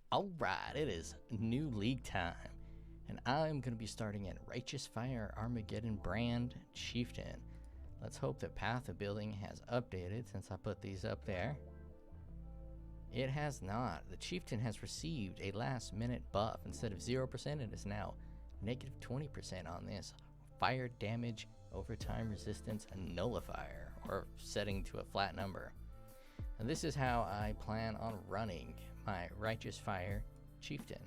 Alright, it is new league time, and I'm going to be starting at Righteous Fire Armageddon Brand Chieftain. Let's hope that Path of Building has updated since I put these up there. It has not. The Chieftain has received a last minute buff. Instead of 0%, it is now negative 20% on this fire damage overtime resistance nullifier, or setting to a flat number. And this is how I plan on running my Righteous Fire Chieftain,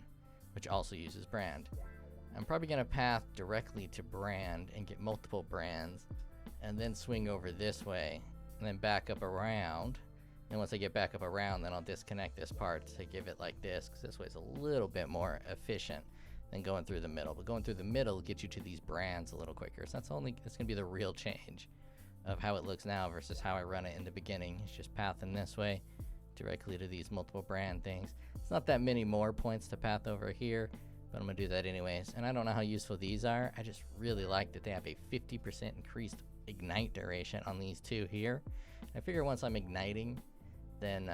which also uses Brand. I'm probably going to path directly to Brand and get multiple Brands, and then swing over this way, and then back up around. And once I get back up around, then I'll disconnect this part to give it like this, because this way is a little bit more efficient than going through the middle. But going through the middle will get you to these Brands a little quicker. So that's going to be the real change of how it looks now versus how I run it in the beginning. It's just pathing this way directly to these multiple Brand things. It's not that many more points to path over here, but I'm going to do that anyways. And I don't know how useful these are. I just really like that they have a 50% increased ignite duration on these two here. I figure once I'm igniting, then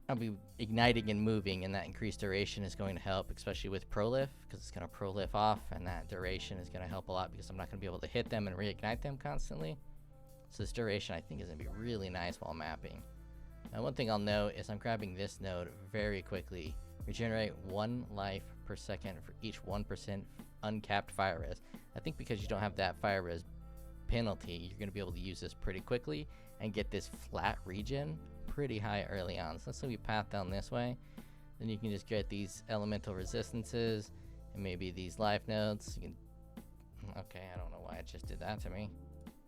I'll be igniting and moving, and that increased duration is going to help, especially with prolif, because it's going to prolif off, and that duration is going to help a lot because I'm not going to be able to hit them and reignite them constantly. So this duration I think is going to be really nice while mapping. Now one thing I'll note is I'm grabbing this node very quickly. Regenerate 1 life per second for each 1% uncapped fire res. I think because you don't have that fire res penalty, you're going to be able to use this pretty quickly and get this flat regen pretty high early on. So let's say we path down this way, then you can just get these elemental resistances and maybe these life nodes. You can, okay, I don't know why it just did that to me.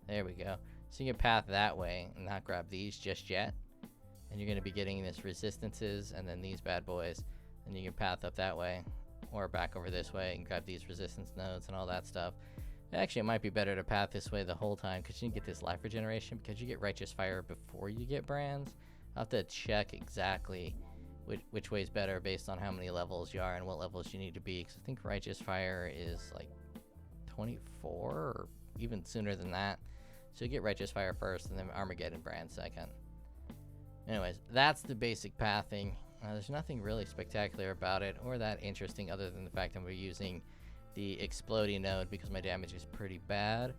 There we go. So you can path that way and not grab these just yet, and you're going to be getting this resistances and then these bad boys, and you can path up that way or back over this way and grab these resistance nodes and all that stuff. Actually, it might be better to path this way the whole time because you can get this life regeneration because you get Righteous Fire before you get Brands. I'll have to check exactly which way is better based on how many levels you are and what levels you need to be, because I think Righteous Fire is like 24 or even sooner than that. So you get Righteous Fire first and then Armageddon Brand second. Anyways, that's the basic pathing. There's nothing really spectacular about it or that interesting other than the fact that we're using the exploding node because my damage is pretty bad.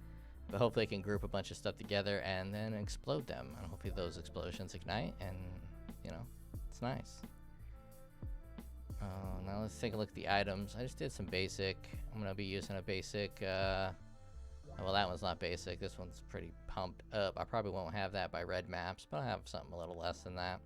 But hopefully I can group a bunch of stuff together and then explode them. And hopefully those explosions ignite and, you know, it's nice. Now let's take a look at the items. I just did some basic. I'm going to be using a basic. Well, that one's not basic. This one's pretty pumped up. I probably won't have that by red maps, but I'll have something a little less than that.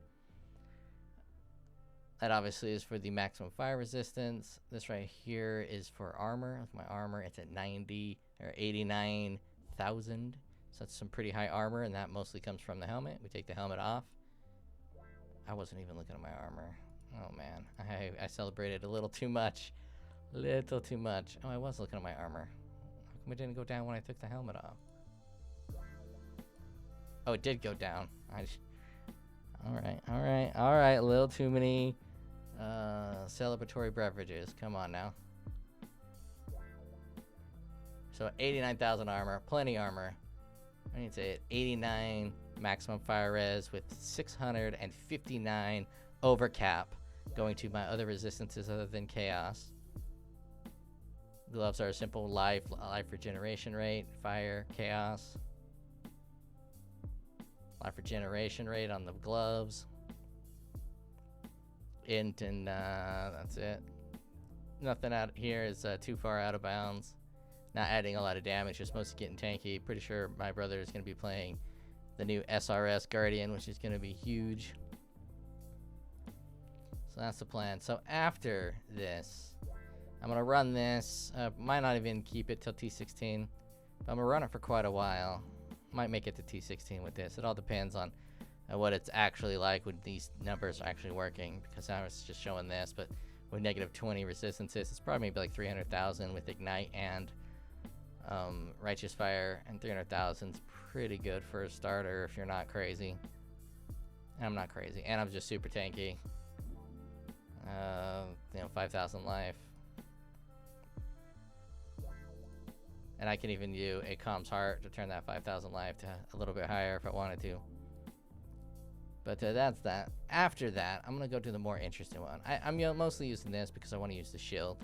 That obviously is for the maximum fire resistance. This right here is for armor. With my armor, it's at 90 or 89,000. So that's some pretty high armor, and that mostly comes from the helmet. We take the helmet off. I wasn't even looking at my armor. Oh man, I celebrated a little too much. Little too much. Oh, I was looking at my armor. How come it didn't go down when I took the helmet off? Oh, it did go down. Alright. A little too many celebratory beverages. Come on now. So 89,000 armor, plenty armor. I need to say it. 89 maximum fire res with 659 over cap, going to my other resistances other than chaos. Gloves are a simple life regeneration rate, fire, chaos. Life regeneration rate on the gloves. Int and that's it. Nothing out here is too far out of bounds. Not adding a lot of damage, just mostly getting tanky. Pretty sure my brother is going to be playing the new SRS Guardian, which is going to be huge. So that's the plan. So after this, I'm going to run this. Might not even keep it till T16, but I'm going to run it for quite a while. Might make it to T16 with this. It all depends on what it's actually like when these numbers are actually working, because I was just showing this, but with negative 20 resistances, it's probably maybe like 300,000 with Ignite and Righteous Fire, and 300,000 is pretty good for a starter if you're not crazy. And I'm not crazy, and I'm just super tanky. 5,000 life. And I can even do a Calm's Heart to turn that 5,000 life to a little bit higher if I wanted to. But that's that. After that, I'm going to go to the more interesting one. I'm mostly using this because I want to use the shield.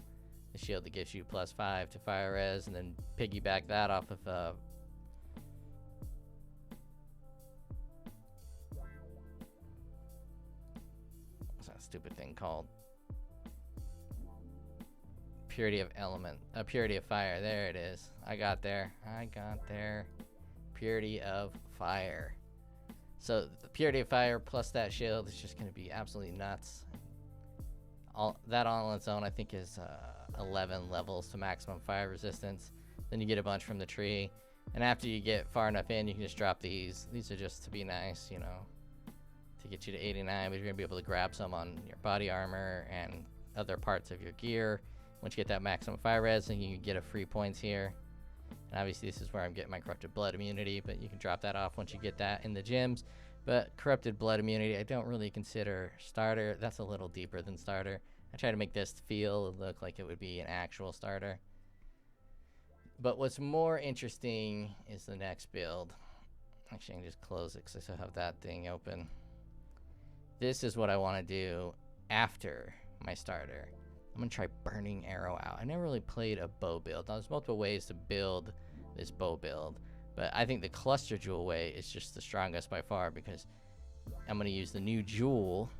The shield that gives you +5 to fire res, and then piggyback that off of what's that stupid thing called? Purity of element. Purity of fire. There it is. I got there. Purity of fire. So the purity of fire plus that shield is just going to be absolutely nuts. All that on its own, I think, is 11 levels to maximum fire resistance. Then you get a bunch from the tree, and after you get far enough in, you can just drop these. These are just to be nice, you know, to get you to 89. But you're going to be able to grab some on your body armor and other parts of your gear. Once you get that maximum fire res, then you can get a free points here. And obviously this is where I'm getting my corrupted blood immunity, but you can drop that off once you get that in the gyms. But corrupted blood immunity, I don't really consider starter. That's a little deeper than starter. I try to make this feel and look like it would be an actual starter. But what's more interesting is the next build. Actually, I can just close it because I still have that thing open. This is what I want to do after my starter. I'm going to try Burning Arrow out. I never really played a bow build. Now, there's multiple ways to build this bow build, but I think the Cluster Jewel way is just the strongest by far because I'm going to use the new Jewel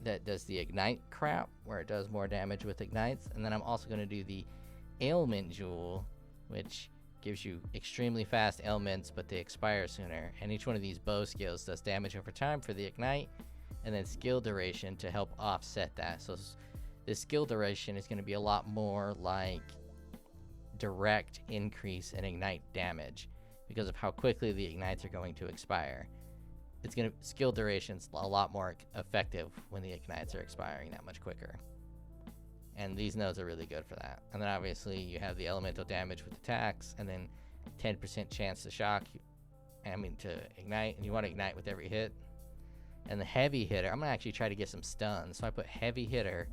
that does the Ignite crap, where it does more damage with Ignites, and then I'm also going to do the Ailment Jewel, which gives you extremely fast ailments, but they expire sooner, and each one of these bow skills does damage over time for the Ignite, and then skill duration to help offset that. So the skill duration is going to be a lot more like direct increase in Ignite damage because of how quickly the Ignites are going to expire. It's going to skill duration's a lot more effective when the Ignites are expiring that much quicker. And these nodes are really good for that. And then obviously you have the elemental damage with attacks, and then 10% chance to shock, to ignite, and you want to ignite with every hit. And the heavy hitter, I'm going to actually try to get some stuns. So I put heavy hitter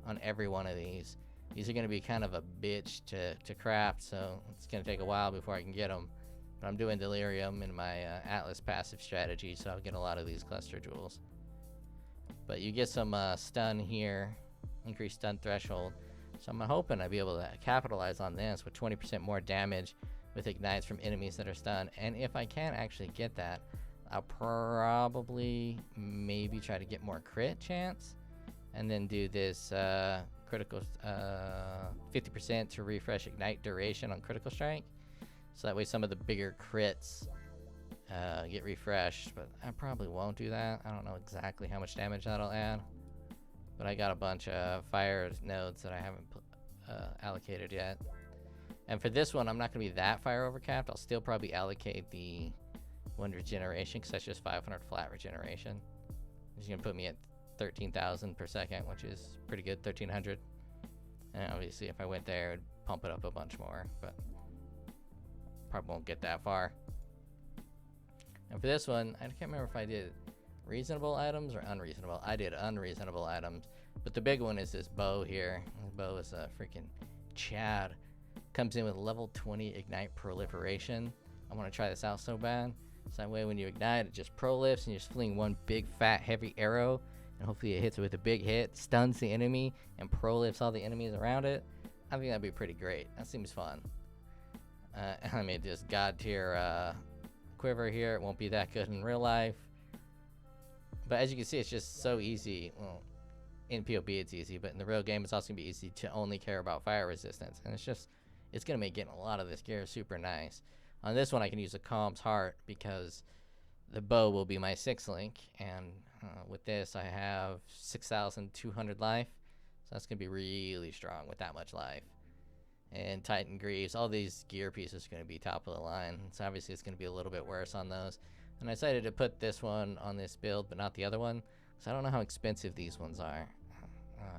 on every one of these. These are going to be kind of a bitch to craft, so it's going to take a while before I can get them. But I'm doing Delirium in my Atlas passive strategy, so I'll get a lot of these Cluster Jewels. But you get some stun here, increased stun threshold. So I'm hoping I'll be able to capitalize on this with 20% more damage with Ignites from enemies that are stunned. And if I can actually get that, I'll probably maybe try to get more crit chance. And then do this critical 50% to refresh Ignite duration on critical strike. So that way some of the bigger crits get refreshed. But I probably won't do that. I don't know exactly how much damage that'll add. But I got a bunch of fire nodes that I haven't allocated yet. And for this one, I'm not going to be that fire overcapped. I'll still probably allocate the 1 regeneration because that's just 500 flat regeneration. It's going to put me at 13,000 per second, which is pretty good, 1,300. And obviously if I went there, it'd pump it up a bunch more, but probably won't get that far. And for this one, I can't remember if I did reasonable items or unreasonable. I did unreasonable items, but the big one is this bow here. This bow is a freaking Chad. Comes in with level 20 Ignite Proliferation. I want to try this out so bad. So that way when you ignite, it just prolifts and you're just fling one big fat heavy arrow, and hopefully it hits it with a big hit, stuns the enemy, and prolifts all the enemies around it. I think that'd be pretty great. That seems fun. I mean, just god tier quiver here. It won't be that good in real life, but as you can see, it's just so easy. Well, in POE it's easy, but in the real game it's also gonna be easy to only care about fire resistance, and it's gonna make getting a lot of this gear super nice. On this one I can use a Calm's Heart because the bow will be my 6th link, and with this I have 6,200 life, so that's gonna be really strong with that much life. And Titan Greaves, all these gear pieces are gonna be top of the line, so obviously it's gonna be a little bit worse on those. And I decided to put this one on this build but not the other one, because I don't know how expensive these ones are.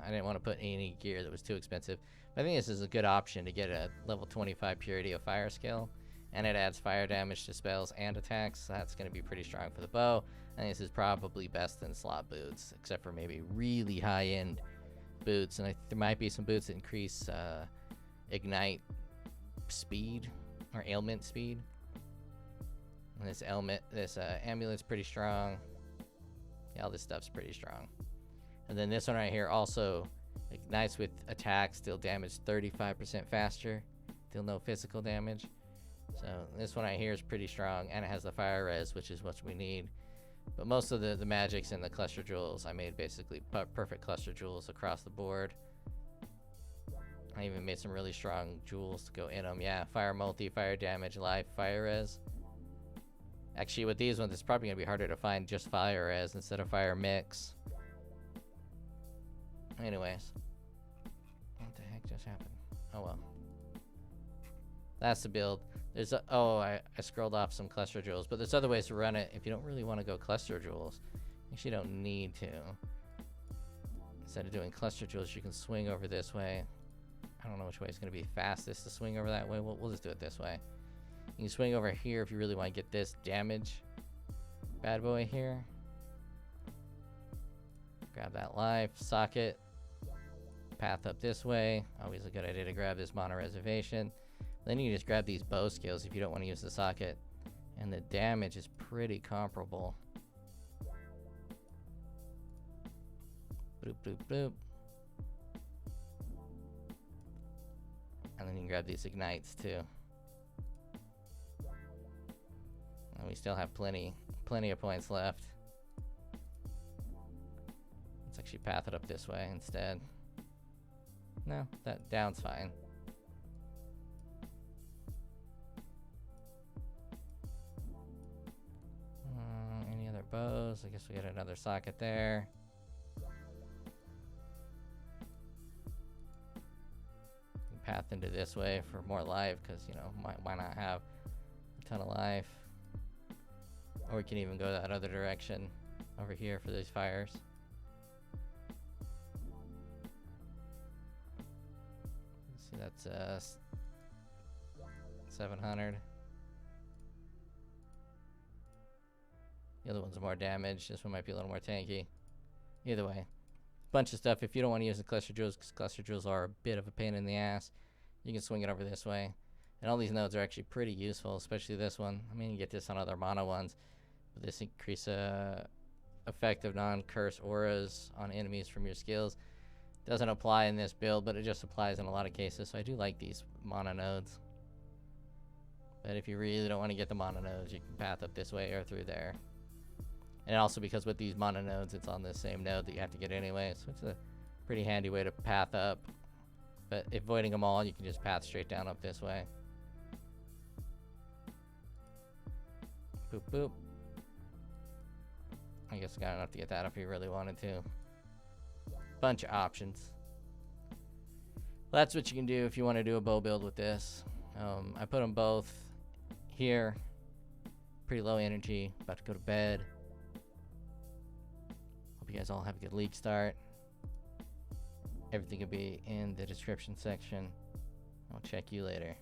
I didn't want to put any gear that was too expensive, but I think this is a good option to get a level 25 Purity of Fire skill, and it adds fire damage to spells and attacks, so that's going to be pretty strong for the bow. I think this is probably best in slot boots, except for maybe really high-end boots, and there might be some boots that increase Ignite speed, or ailment speed. And this amulet's pretty strong. Yeah, all this stuff's pretty strong. And then this one right here also ignites with attacks, deal damage 35% faster, deal no physical damage. So this one right here is pretty strong, and it has the fire res, which is what we need. But most of the magics and the cluster jewels, I made basically perfect cluster jewels across the board. I even made some really strong jewels to go in them. Yeah, fire multi, fire damage, life, fire res. Actually, with these ones, it's probably going to be harder to find just fire res instead of fire mix. Anyways. What the heck just happened? Oh well. That's the build. There's a, oh, I scrolled off some cluster jewels, but there's other ways to run it if you don't really want to go cluster jewels. You actually don't need to. Instead of doing cluster jewels, you can swing over this way. I don't know which way is going to be fastest to swing over that way. We'll just do it this way. You can swing over here if you really want to get this damage bad boy here. Grab that life, socket, path up this way. Always a good idea to grab this mono reservation. Then you just grab these bow skills if you don't want to use the socket. And the damage is pretty comparable. Bloop, bloop, bloop. And then you can grab these ignites too. And we still have plenty of points left. Let's actually path it up this way instead. No, that down's fine. Any other bows? I guess we got another socket there. Path into this way for more life, because you know, why not have a ton of life? Or we can even go that other direction over here for these fires. Let's see, that's 700. The other one's more damage. This one might be a little more tanky. Either way, bunch of stuff. If you don't want to use the cluster jewels, because cluster jewels are a bit of a pain in the ass, you can swing it over this way. And all these nodes are actually pretty useful, especially this one. I mean, you get this on other mono ones, but this increase effect of non-curse auras on enemies from your skills doesn't apply in this build, but it just applies in a lot of cases. So I do like these mono nodes. But if you really don't want to get the mono nodes, you can path up this way or through there. And also because with these mono nodes, it's on the same node that you have to get anyway, so it's a pretty handy way to path up. But avoiding them all, you can just path straight down up this way. Boop, boop. I guess I got enough to get that if you really wanted to. Bunch of options. Well, that's what you can do if you want to do a bow build with this. I put them both here. Pretty low energy. About to go to bed. Hope you guys all have a good league start. Everything will be in the description section. I'll check you later.